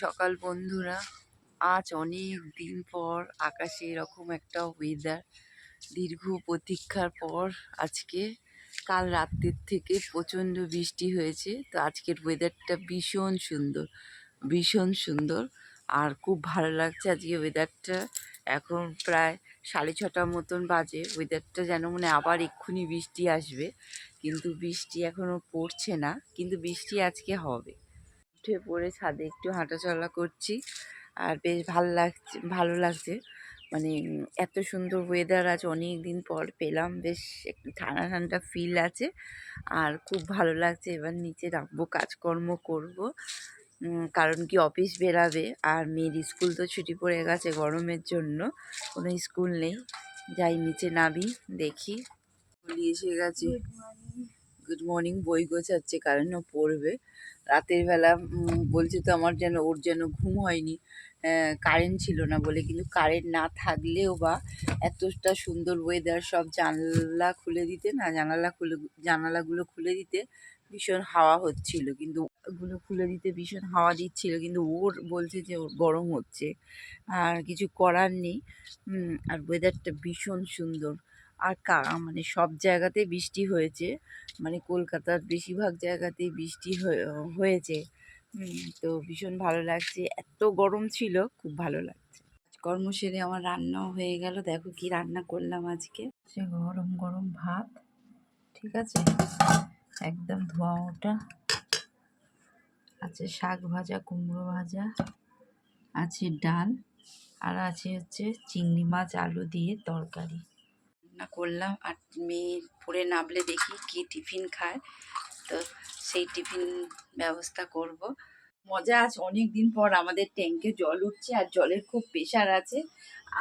সকাল বন্ধুরা। আজ অনেক দিন পর আকাশে এরকম একটা ওয়েদার, দীর্ঘ প্রতীক্ষার পর আজকে। কাল রাত্রের থেকে প্রচণ্ড বৃষ্টি হয়েছে, তো আজকের ওয়েদারটা ভীষণ সুন্দর, ভীষণ সুন্দর। আর খুব ভালো লাগছে আজকে ওয়েদারটা। এখন প্রায় 6:30 মতন বাজে। ওয়েদারটা যেন মনে আবার এক্ষুনি বৃষ্টি আসবে, কিন্তু বৃষ্টি এখনও পড়ছে না, কিন্তু বৃষ্টি আজকে হবে। উঠে পড়ে ছাদে একটু হাঁটাচলা করছি, আর বেশ ভালো লাগছে। মানে এত সুন্দর ওয়েদার আজ অনেক দিন পর পেলাম, বেশ একটু ঠান্ডা ঠান্ডা ফিল আছে, আর খুব ভালো লাগছে। এবার নিচে রাখবো, কাজকর্ম করব, কারণ কি অফিস বেরাবে, আর মেয়ের স্কুল তো ছুটি পড়ে গেছে গরমের জন্য, কোনো স্কুল নেই। যাই নিচে নামি, দেখি এসে গেছে। Good morning. বই গোছাচ্ছে, কারণ ও পড়বে রাতের বেলা। বলছে তো আমার যেন ওর যেন ঘুম হয়নি, কারেন্ট ছিল না বলে। কিন্তু কারেন্ট না থাকলেও বা এতটা সুন্দর ওয়েদার, সব জানলা খুলে দিতে না, জানালাগুলো খুলে দিতে ভীষণ হাওয়া হচ্ছিল, কিন্তু ওগুলো খুলে দিতে ভীষণ হাওয়া দিচ্ছিল, কিন্তু ওর বলছে যে ওর গরম হচ্ছে, আর কিছু করার নেই। আর ওয়েদারটা ভীষণ সুন্দর। আর মানে সব জায়গাতেই বৃষ্টি হয়েছে, মানে কলকাতার বেশিরভাগ জায়গাতেই বৃষ্টি হয়েছে। তো ভীষণ ভালো লাগছে, এত গরম ছিল, খুব ভালো লাগছে। কর্ম সেরে আমার রান্নাও হয়ে গেল। দেখো কি রান্না করলাম আজকে। সে গরম গরম ভাত, ঠিক আছে, একদম ধোয়া ওটা আছে, শাক ভাজা, কুমড়ো ভাজা আছে, ডাল, আর আছে হচ্ছে চিংড়ি মাছ আলু দিয়ে তরকারি রান্না করলাম। আর মেয়ে পড়ে নামলে দেখি কি টিফিন খায়, তো সেই টিফিন ব্যবস্থা করব। মজা আছে, অনেক দিন পর আমাদের ট্যাঙ্কে জল উঠছে, আর জলের খুব প্রেশার আছে।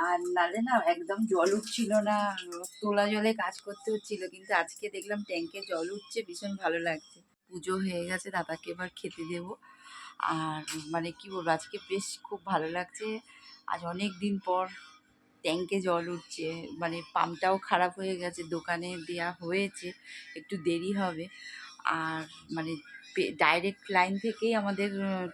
আর নালে না একদম জল উঠছিল না, তোলা জলে কাজ করতে হচ্ছিল, কিন্তু আজকে দেখলাম ট্যাঙ্কে জল উঠছে, ভীষণ ভালো লাগছে। পুজো হয়ে গেছে, দাদাকে এবার খেতে দেব। আর মানে কি বলবো, আজকে বেশ খুব ভালো লাগছে। আজ অনেক দিন পর ট্যাঙ্কে জল উঠছে, মানে পাম্পটাও খারাপ হয়ে গেছে, দোকানে দেওয়া হয়েছে, একটু দেরি হবে। আর মানে ডাইরেক্ট লাইন থেকেই আমাদের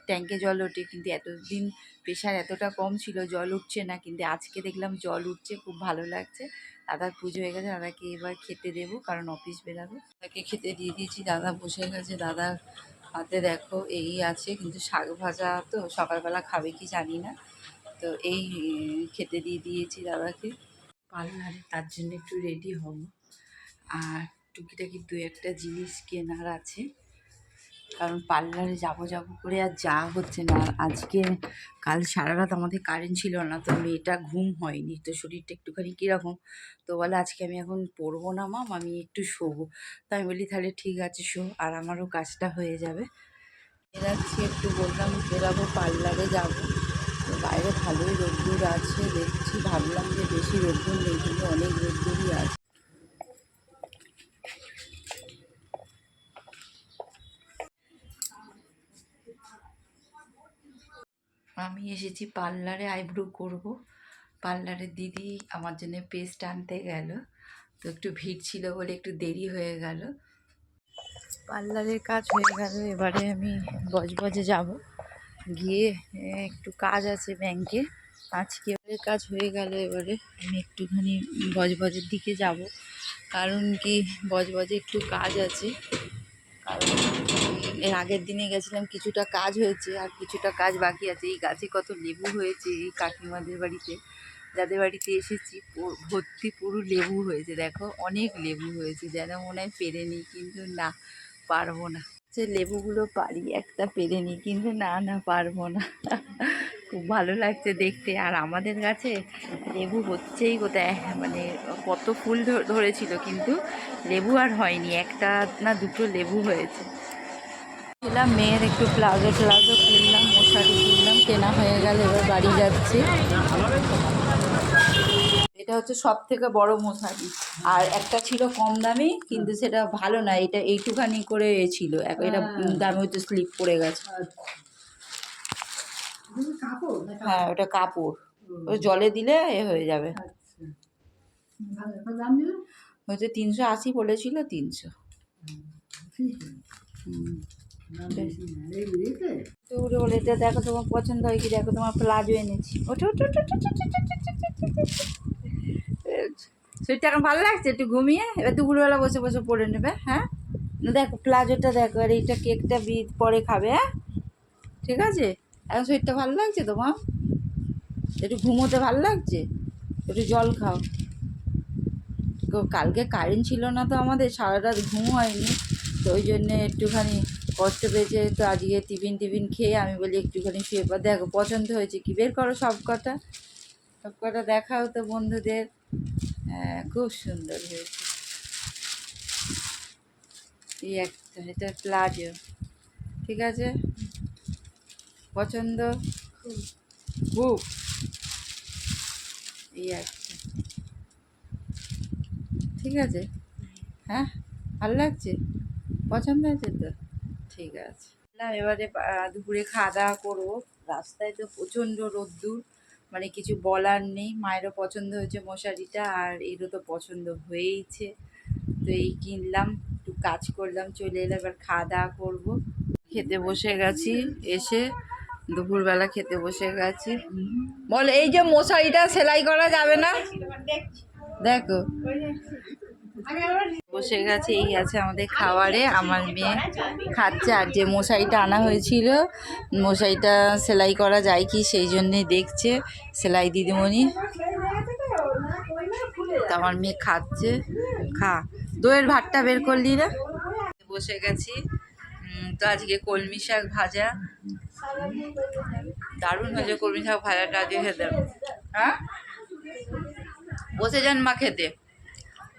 ট্যাঙ্কে জল ওঠে, কিন্তু এতদিন প্রেশার এতটা কম ছিল, জল উঠছে না, কিন্তু আজকে দেখলাম জল উঠছে, খুব ভালো লাগছে। দাদার পুজো হয়ে গেছে, দাদাকে এবার খেতে দেবো, কারণ অফিস বেরাবে। দাদাকে খেতে দিয়ে দিয়েছি, দাদা বসে গেছে। দাদার হাতে দেখো এই আছে, কিন্তু শাক ভাজা তো সকালবেলা খাবে কি জানি না, তো এই খেতে দিয়ে দিয়েছি দাদাকে। পার্লারে তার জন্য একটু রেডি হব, আর টুকিটাকি দু একটা জিনিস কেনার আছে, কারণ পার্লারে যাবো করে আর যাওয়া হচ্ছে না। আজকে কাল সারা রাত আমাদের কারেন্ট ছিল না, তো মেয়েটা ঘুম হয়নি, তো শরীরটা একটুখানি কীরকম, তো বলে আজকে আমি এখন পড়বো না মাম, আমি একটু শোবো। তো আমি বলি তাহলে ঠিক আছে শো, আর আমারও কাজটা হয়ে যাবে। বেরাচ্ছি একটু, বললাম বেরাবো, পার্লারে যাবো। তো বাইরে ভালোই রোদ্দুর আছে দেখছি, ভাবলাম যে বেশি রোদ্দুর নেই, কিন্তু অনেক রোদ্দুরই আছে। আমি এসেছি পার্লারে, আইব্রো করব। পার্লারের দিদি আমার জন্য পেস্ট আনতে গেল, তো একটু ভিড় ছিল বলে একটু দেরি হয়ে গেল। পার্লারের কাজ হয়ে গেল, এবারে আমি বজবজে যাব, গিয়ে একটু কাজ আছে ব্যাংকে, আজকে কাজ হয়ে গেল। এবারে আমি একটুখানি বজবজের দিকে যাব, কারণ কি বজবজে একটু কাজ আছে। কারণ এর আগের দিনে গেছিলাম, কিছুটা কাজ হয়েছে, আর কিছুটা কাজ বাকি আছে। এই গাছে কত লেবু হয়েছে, এই কাকিমাদের বাড়িতে, যাদের বাড়িতে এসেছি, ভর্তি পুরো লেবু হয়েছে। দেখো অনেক লেবু হয়েছে, যেন মনে হয় পেরে নিই, কিন্তু না, পারবো না। সে লেবুগুলো পারি, একটা পেরে নিই, কিন্তু না পারবো না। খুব ভালো লাগছে দেখতে। আর আমাদের গাছে লেবু হচ্ছেই কোথায়, মানে কত ফুল ধরেছিল, কিন্তু লেবু আর হয়নি, একটা না দুটো লেবু হয়েছে। খেলাম, মেয়ের একটু প্লাজো কিনলাম, মশারি কিনলাম, কেনা হয়ে গেল, এবার বাড়ি যাচ্ছি। এটা হচ্ছে সব থেকে বড় মশারি, আর একটা ছিল কম দামি, কিন্তু সেটা ভালো না, এটা এইটুখানি করে ছিল, এটা দামে হচ্ছে স্লিপ পড়ে গেছে। হ্যাঁ, ওটা কাপড়, ওই জলে দিলে এ হয়ে যাবে। হচ্ছে 380 বলেছিল, 300। উঠে বলে এটা দেখো তোমার পছন্দ হয় কি, দেখো তোমার প্লাজো এনেছি। ওঠো ওঠো ওঠো ওঠো, ওঠো, ওঠো, ওঠো, ওঠো, ওঠো, ওঠো। শরীরটা এখন ভালো লাগছে, একটু ঘুমিয়ে এবার দুপুরবেলা বসে বসে পড়ে নেবে। হ্যাঁ, না দেখো প্লাজোটা দেখো, আর এইটা কেকটা পরে খাবে। হ্যাঁ ঠিক আছে, এখন শরীরটা ভালো লাগছে তোমার, একটু ঘুমোতে ভালো লাগছে, একটু জল খাও। কালকে কারেন্ট ছিল না তো আমাদের, সারা রাত ঘুম হয়নি, তো ওই জন্যে একটুখানি কষ্ট পেয়েছে। তো আজকে টিফিন খেয়ে আমি বলি একটুখানি শুয়ে পর। দেখো পছন্দ হয়েছে কি, বের করো সব কটা দেখাও তো বন্ধুদের। হ্যাঁ খুব সুন্দর হয়েছে। এই একটা, এটা প্লাজো, ঠিক আছে, পছন্দ খুব। এই একটা, ঠিক আছে, হ্যাঁ ভালো লাগছে, পছন্দ হয়েছে তো, ঠিক আছে। না এবারে দুপুরে খাওয়া দাওয়া করবো। রাস্তায় তো প্রচণ্ড রোদ্দুর, মানে কিছু বলার নেই। মায়েরও পছন্দ হয়েছে মশারিটা, আর এরও তো পছন্দ হয়েইছে। তো এই কিনলাম, একটু কাজ করলাম, চলে এলাম, এবার খাওয়া দাওয়া করবো। খেতে বসে গেছি, এসে দুপুরবেলা খেতে বসে গেছি। বল এই যে মশারিটা সেলাই করা যাবে না, দেখো বসে গেছে। এই আছে আমাদের খাবারে, আমার মেয়ে খাচ্ছে। আর যে মশারিটা আনা হয়েছিল, মশারিটা সেলাই করা যায় কি সেই জন্যে দেখছে সেলাই দিদিমণি। তো আমার মেয়ে খাচ্ছে, খা। দইয়ের ভাতটা বের করলি রে। বসে গেছি। তো আজকে কলমি শাক ভাজা, দারুণ হয়েছে কলমি শাক ভাজাটা আজকে খেতে। হ্যাঁ বসে যান মা খেতে,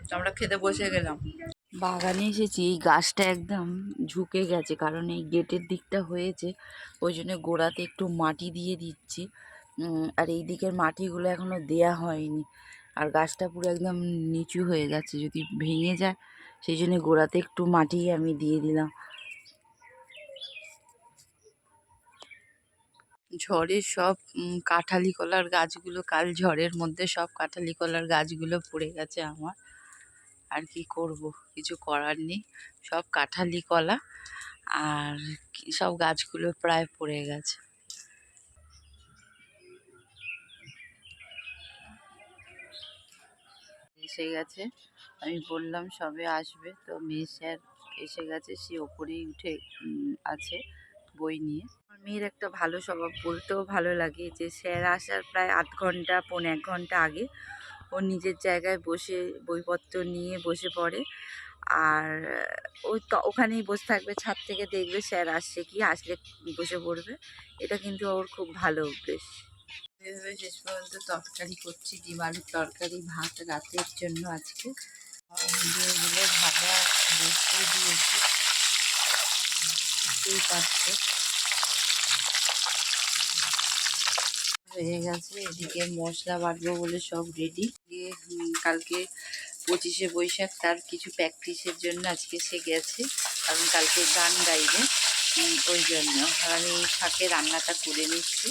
তো আমরা খেতে বসে গেলাম। বাগানে এসেছি, এই গাছটা একদম ঝুঁকে গেছে, কারণ এই গেটের দিকটা হয়েছে, ওই জন্য গোড়াতে একটু মাটি দিয়ে দিচ্ছি। আর এই দিকের মাটিগুলো এখনও দেয়া হয়নি, আর গাছটা পুরো একদম নিচু হয়ে গেছে, যদি ভেঙে যায় সেই জন্য গোড়াতে একটু মাটি আমি দিয়ে দিলাম। ঝড়ে সব কাঁঠালি কলার গাছগুলো, কাল ঝড়ের মধ্যে সব কাঁঠালি কলার গাছগুলো পড়ে গেছে আমার। আর কি করব, কিছু করার নেই, সব কাঁঠালি কলা, আর সব গাছগুলো প্রায় পড়ে গেছে। এসে গেছে, আমি বললাম সবে আসবে, তো মেয়ে স্যার এসে গেছে, সে ওপরেই উঠে আছে বই নিয়ে। আমার মেয়ের একটা ভালো স্বভাব, বলতেও ভালো লাগে, যে স্যার আসার প্রায় 8 ঘন্টা 1.25 ঘন্টা আগে ও নিজের জায়গায় বসে বইপত্র নিয়ে বসে পড়ে। আর ওই তো ওখানেই বসে থাকবে, ছাদ থেকে দেখবে স্যার আসছে কি, আসলে বসে পড়বে। এটা কিন্তু ওর খুব ভালো অভ্যেস। এভাবে শেষ পর্যন্ত তরকারি করছি, ডিম আলুর তরকারি, ভাত রাতের জন্য আজকে। ডিমগুলো ভাজা বসিয়ে দিয়েছি, বুঝতেই পারছো হয়ে গেছে। এদিকে মশলা বাটবো বলে সব রেডি। কালকে 25শে বৈশাখ, তার কিছু প্র্যাকটিসের জন্য আজকে সে গেছে, কারণ কালকে গান গাইবে, ওই জন্য। আর আমি ফাঁকে রান্নাটা করে নিচ্ছি।